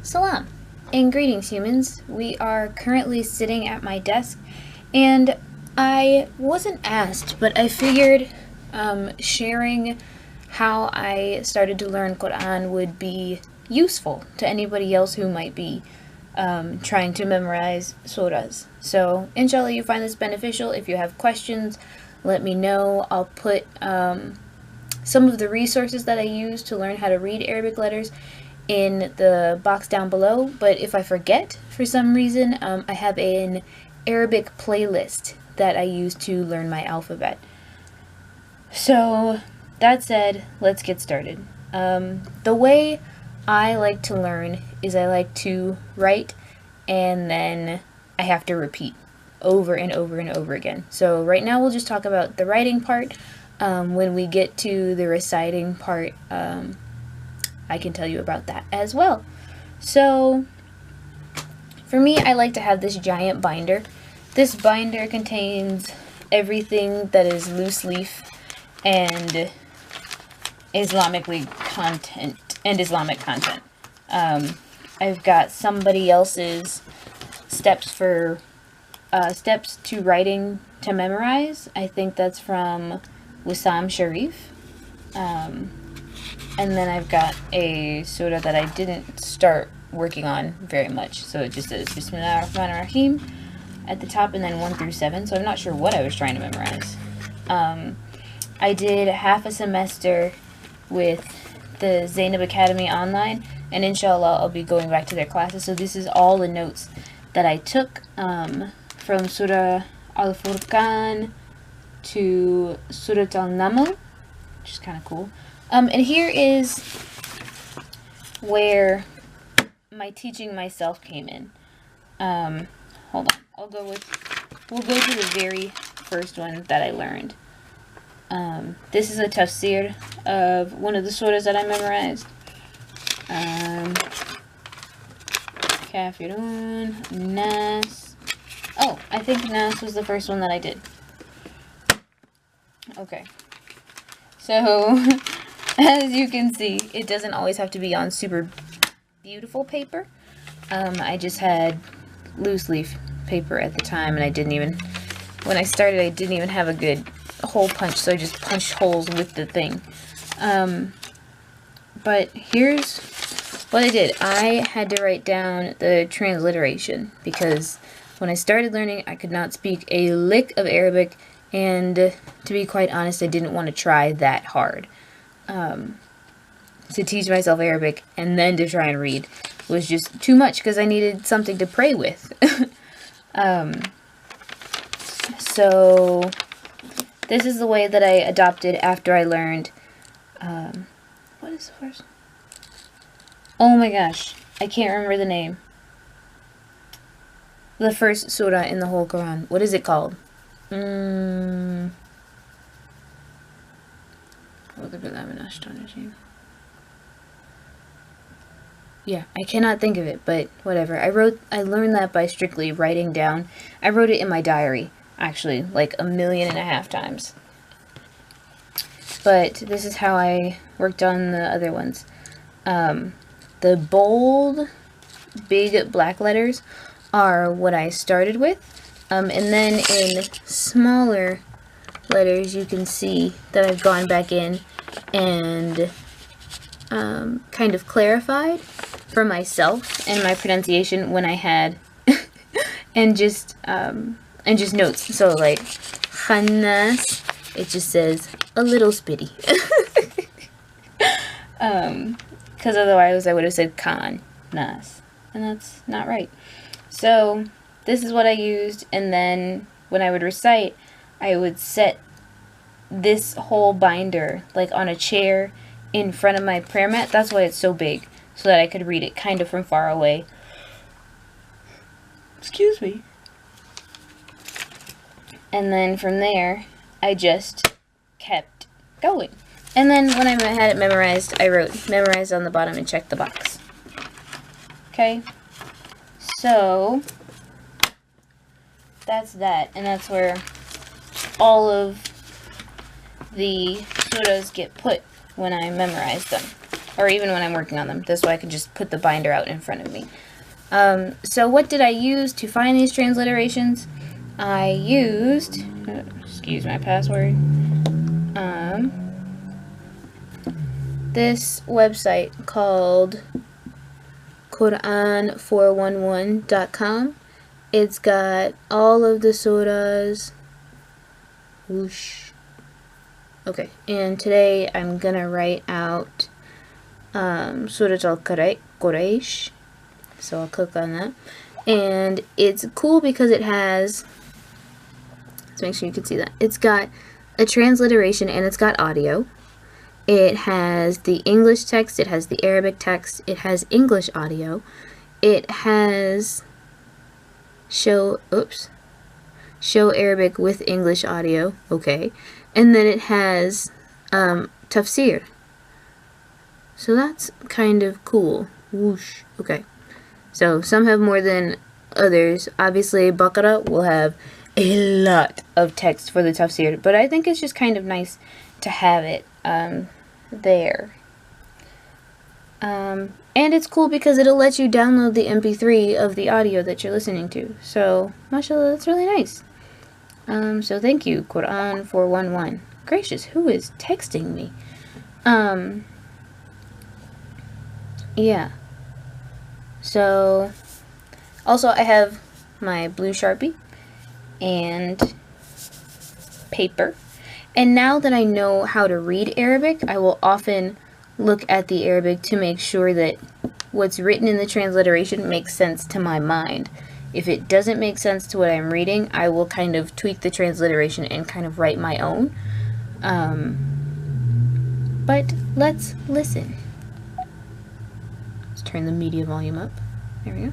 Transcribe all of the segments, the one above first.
Salaam, and greetings humans. We are currently sitting at my desk, and I wasn't asked, but I figured sharing how I started to learn Quran would be useful to anybody else who might be trying to memorize surahs. So, inshallah, you find this beneficial. If you have questions, let me know. I'll put some of the resources that I use to learn how to read Arabic letters in the box down below, but if I forget for some reason, I have an Arabic playlist that I use to learn my alphabet. So, that said, let's get started. The way I like to learn is I like to write and then I have to repeat over and over and over again. So right now we'll just talk about the writing part. When we get to the reciting part, I can tell you about that as well. So, for me, I like to have this giant binder. This binder contains everything that is loose leaf and Islamic content. I've got somebody else's steps to writing to memorize. I think that's from Wissam Sharif. And then I've got a surah that I didn't start working on very much. So it just says Bismillah ar-Rahman ar-Rahim at the top and then 1 through 7. So I'm not sure what I was trying to memorize. I did half a semester with the Zainab Academy online. And inshallah I'll be going back to their classes. So this is all the notes that I took from Surah Al-Furqan to Surah Al-Naml, which is kind of cool. And here is where my teaching myself came in. Hold on. We'll go to the very first one that I learned. This is a tafsir of one of the surahs that I memorized. Kafirun, Nas. Oh, I think Nas was the first one that I did. Okay. So, as you can see, it doesn't always have to be on super beautiful paper. I just had loose leaf paper at the time, and when I started, I didn't even have a good hole punch, so I just punched holes with the thing. But here's what I did. I had to write down the transliteration, because when I started learning, I could not speak a lick of Arabic, and to be quite honest, I didn't want to try that hard. To teach myself Arabic and then to try and read was just too much because I needed something to pray with. So this is the way that I adopted after I learned. What is the first? Oh my gosh, I can't remember the name. The first surah in the whole Quran. What is it called? Yeah, I cannot think of it, but whatever. I learned that by strictly writing down. I wrote it in my diary, actually, like 1.5 million times. But this is how I worked on the other ones. The bold, big black letters are what I started with. And then in smaller letters, you can see that I've gone back in and kind of clarified for myself and my pronunciation when I had and just notes. So like khannas, it just says a little spitty. Because otherwise I would have said khan nas, and that's not right. So this is what I used, and then when I would recite, I would set this whole binder like on a chair in front of my prayer mat. That's why it's so big, so that I could read it kind of from far away. Excuse me. And then from there, I just kept going. And then when I had it memorized, I wrote memorized on the bottom and checked the box. Okay? So that's that, and that's where all of the surahs get put when I memorize them. or even when I'm working on them. This way I can just put the binder out in front of me. So what did I use to find these transliterations? I used, excuse my password, this website called qu'ran411.com. It's got all of the surahs. Whoosh. Okay, and today I'm gonna write out Surah al-Quraysh. So I'll click on that. And it's cool because it has, let's make sure you can see that. It's got a transliteration and it's got audio. It has the English text, it has the Arabic text, it has English audio. It has show Arabic with English audio, okay. And then it has tafsir. So that's kind of cool. Whoosh. Okay. So some have more than others. Obviously, Baqarah will have a lot of text for the tafsir, but I think it's just kind of nice to have it there. And it's cool because it'll let you download the MP3 of the audio that you're listening to. So, mashallah, that's really nice. So thank you, Qu'ran411. Gracious, who is texting me? Yeah. So, also I have my blue Sharpie and paper. And now that I know how to read Arabic, I will often look at the Arabic to make sure that what's written in the transliteration makes sense to my mind. If it doesn't make sense to what I'm reading, I will kind of tweak the transliteration and kind of write my own. But let's listen. Let's turn the media volume up. There we go.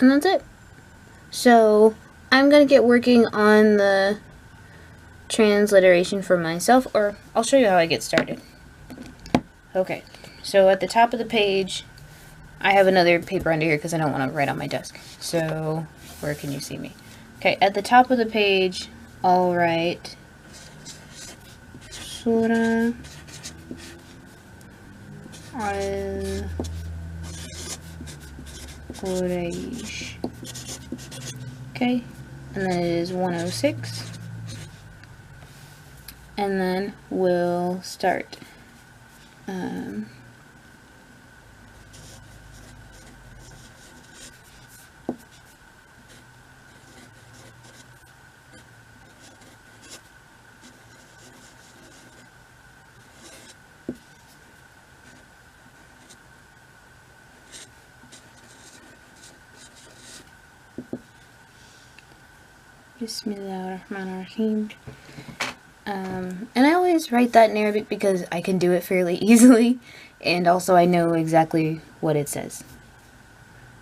And that's it. So I'm going to get working on the transliteration for myself, or I'll show you how I get started. Okay, so at the top of the page, I have another paper under here because I don't want to write on my desk. So where can you see me? Okay, at the top of the page, I'll write Surah al-Quraysh. Okay, and that is 106. And then we'll start. Bismillahirrahmanirrahim. And I always write that in Arabic because I can do it fairly easily, and also I know exactly what it says.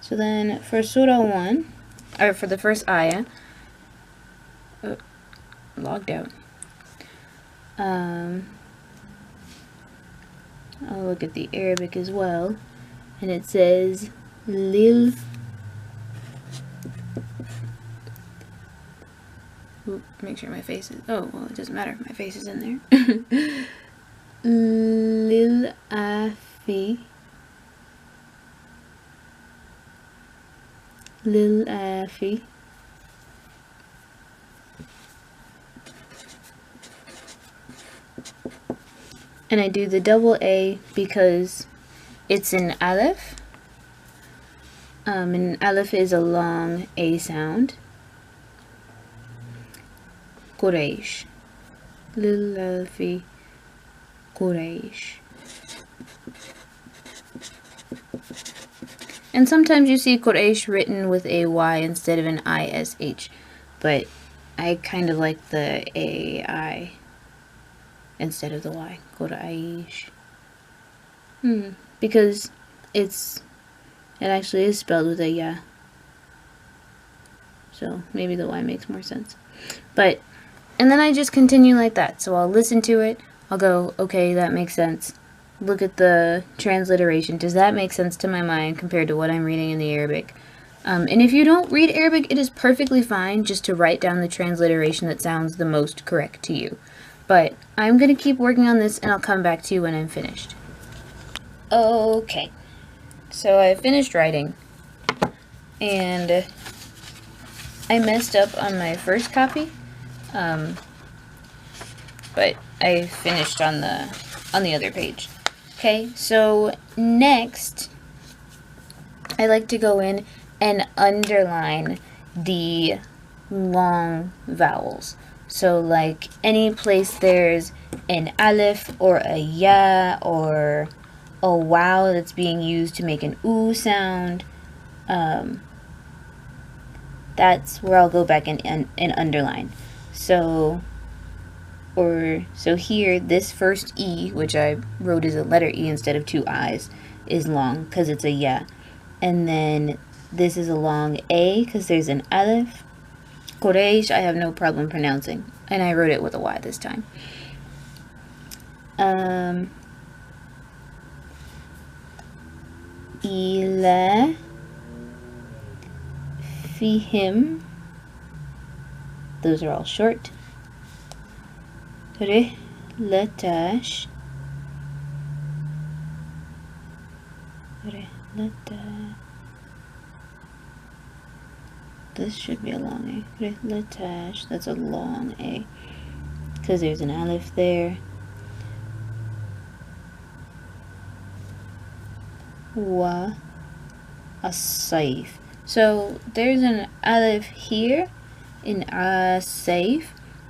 So then for Surah 1, or for the first ayah, logged out. I'll look at the Arabic as well, and it says Lil. Make sure my face is, oh, well, it doesn't matter if my face is in there. Lil Afi. Lil Afi. And I do the double A because it's an aleph. And aleph is a long A sound. Quraysh. Lillafi Quraysh. And sometimes you see Quraysh written with a Y instead of an ISH, but I kind of like the AI instead of the Y. Quraysh. Because it actually is spelled with a ya. So maybe the Y makes more sense. But, and then I just continue like that. So I'll listen to it. I'll go, okay, that makes sense. Look at the transliteration. Does that make sense to my mind compared to what I'm reading in the Arabic? And if you don't read Arabic, it is perfectly fine just to write down the transliteration that sounds the most correct to you. But I'm going to keep working on this, and I'll come back to you when I'm finished. Okay, so I finished writing, and I messed up on my first copy, but I finished on the other page. Okay, so next, I like to go in and underline the long vowels. So like any place there's an aleph or a ya or a wow that's being used to make an oo sound, that's where I'll go back and underline. So here, this first E, which I wrote as a letter E instead of two I's, is long because it's a ya. And then this is a long A because there's an aleph. Quraysh, I have no problem pronouncing. And I wrote it with a Y this time. Ila, fihim. Those are all short. Rihlatash. This should be a long A. Rihlatash. That's a long A. Because there's an aleph there. Wa as-saif. So there's an aleph here in as-saif,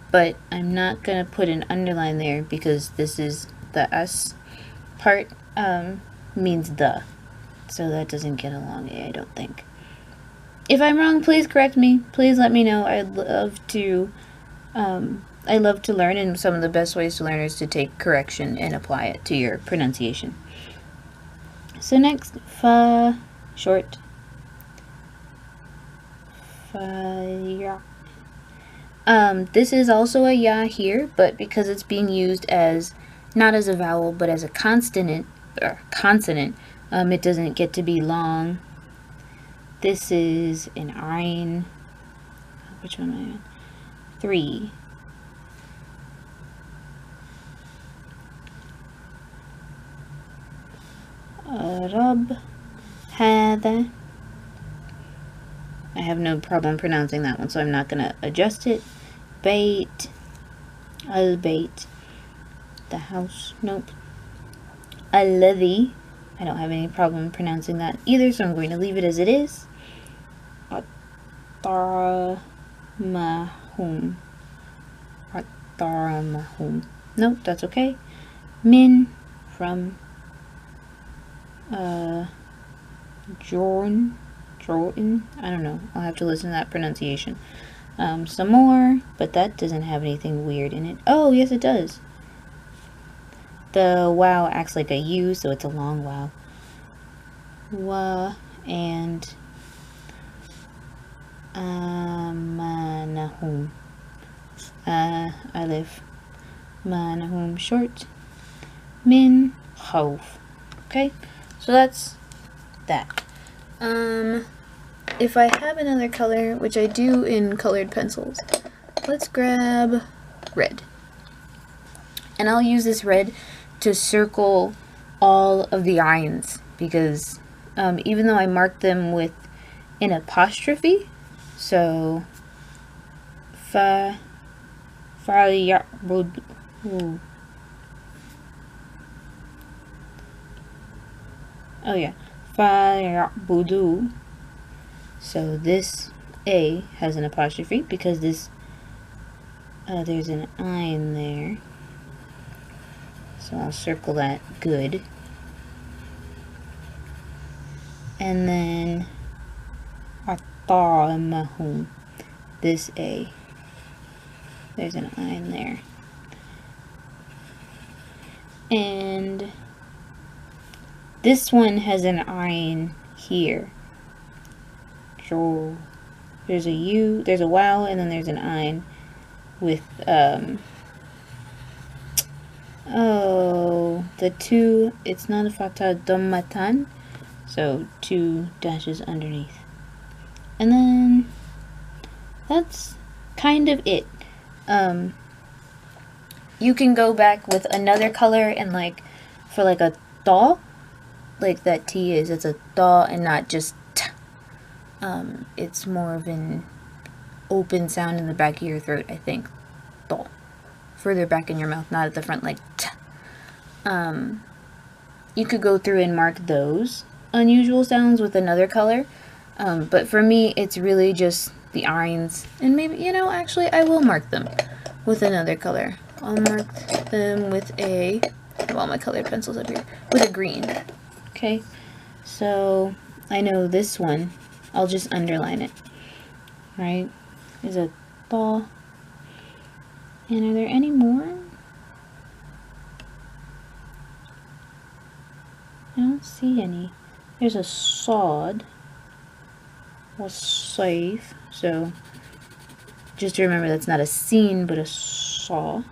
but I'm not gonna put an underline there because this is the S part means the, so that doesn't get a long A, I don't think. If I'm wrong, please correct me. Please let me know. I love to learn, and some of the best ways to learn is to take correction and apply it to your pronunciation. So next, fa, short. Fa, ya. This is also a ya here, but because it's being used as, not as a vowel, but as a consonant, it doesn't get to be long. This is an ayn. Which one am I on? 3. Rab, hada. I have no problem pronouncing that one, so I'm not going to adjust it. Bait, al-bait, the house, nope. Alladhi, I don't have any problem pronouncing that either, so I'm going to leave it as it is. At-taramahum, at-taramahum, nope, that's okay. Min, from Jordan, I don't know, I'll have to listen to that pronunciation. Some more, but that doesn't have anything weird in it. Oh, yes it does. The wow acts like a U, so it's a long wow. Wa and manahum. Alif. Manahum short. Min khawf. Okay, so that's that. If I have another color, which I do in colored pencils, let's grab red. And I'll use this red to circle all of the ayns, because even though I marked them with an apostrophe, so fa, ya'bud, oh yeah, fa ya'budu. So this A has an apostrophe because this there's an ayn there. So I'll circle that good. And then at-taramahum. This A. There's an ayn there. And this one has an ayin here. So there's a U, there's a wow, and then there's an ayin with, the two, it's not a fatha dhammatan, so 2 dashes underneath. And then that's kind of it. You can go back with another color and like, for like a ta, like that T is, it's a ta and not just t. It's more of an open sound in the back of your throat, I think. Ta. Further back in your mouth, not at the front like t. You could go through and mark those unusual sounds with another color. But for me, it's really just the ayins. And maybe, you know, actually I will mark them with another color. I'll mark them with a, well, my colored pencil's up here, with a green. Okay, so I know this one, I'll just underline it, right? There's a ball. And are there any more? I don't see any. There's a sod, or safe, so just to remember that's not a scene, but a saw.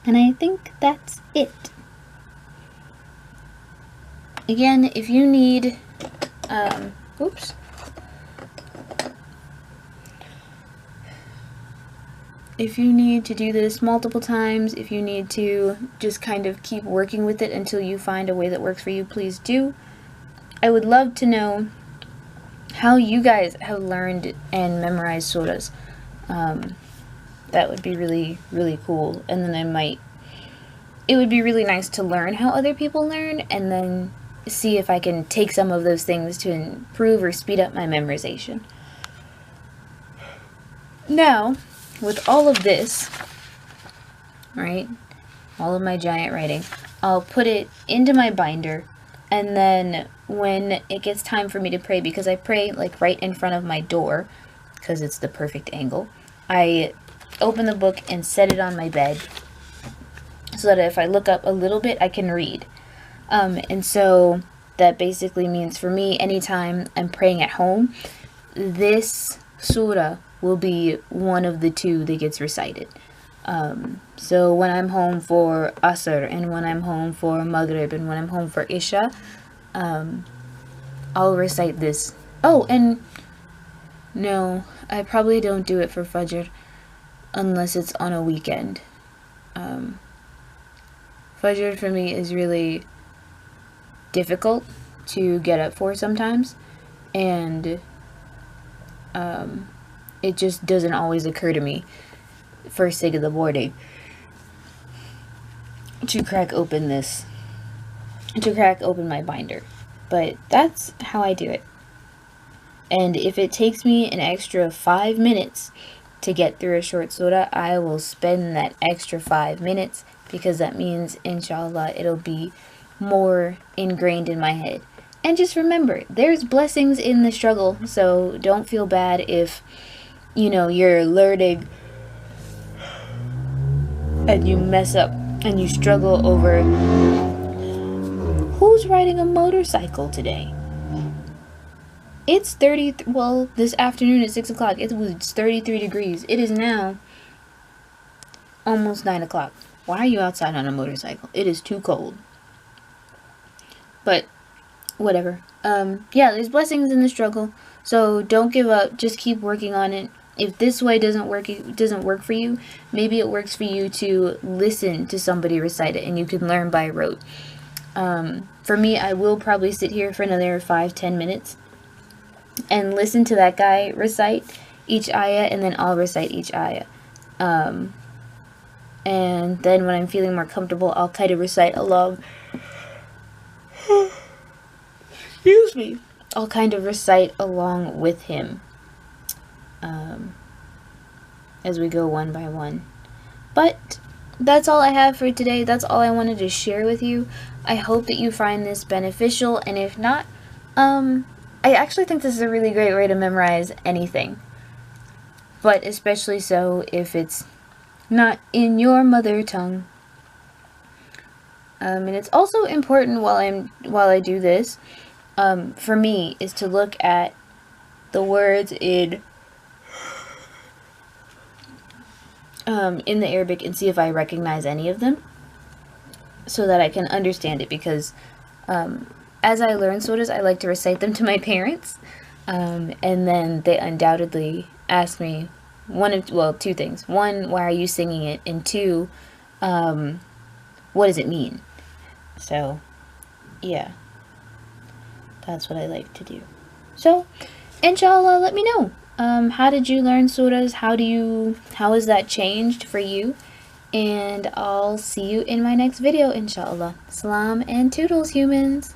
And I think that's it. Again, if you need, oops. If you need to do this multiple times, if you need to just kind of keep working with it until you find a way that works for you, please do. I would love to know how you guys have learned and memorized surahs. That would be really, really cool. And then it would be really nice to learn how other people learn and then see if I can take some of those things to improve or speed up my memorization. Now, with all of this, right, all of my giant writing, I'll put it into my binder, and then when it gets time for me to pray, because I pray like right in front of my door, because it's the perfect angle, I open the book and set it on my bed, so that if I look up a little bit, I can read. And so that basically means for me, anytime I'm praying at home, this surah will be one of the two that gets recited. So when I'm home for Asr, and when I'm home for Maghrib, and when I'm home for Isha, I'll recite this. Oh, and no, I probably don't do it for Fajr unless it's on a weekend. Fajr for me is really difficult to get up for sometimes, and it just doesn't always occur to me first thing in the morning to crack open my binder. But that's how I do it. And if it takes me an extra 5 minutes to get through a short surah, I will spend that extra 5 minutes, because that means, inshallah, it'll be more ingrained in my head. And just remember, there's blessings in the struggle, so don't feel bad if, you know, you're learning and you mess up and you struggle over who's riding a motorcycle today. It's this afternoon at 6 o'clock, it was 33 degrees. It is now almost 9 o'clock. Why are you outside on a motorcycle? It is too cold. But whatever. Yeah, there's blessings in the struggle, so don't give up. Just keep working on it. If this way doesn't work for you, maybe it works for you to listen to somebody recite it and you can learn by rote. For me, I will probably sit here for another 5-10 minutes and listen to that guy recite each ayah, and then I'll recite each ayah. And then when I'm feeling more comfortable, I'll kind of recite along. Excuse me. I'll kind of recite along with him as we go one by one. But that's all I have for today. That's all I wanted to share with you. I hope that you find this beneficial, and if not, I actually think this is a really great way to memorize anything. But especially so if it's not in your mother tongue. And it's also important while I do this, for me, is to look at the words in the Arabic and see if I recognize any of them, so that I can understand it. Because as I learn surahs, I like to recite them to my parents, and then they undoubtedly ask me two things. One, why are you singing it? And two, what does it mean? So, yeah, that's what I like to do. So, inshallah, let me know. How did you learn surahs? How has that changed for you? And I'll see you in my next video, inshallah. Salaam and toodles, humans.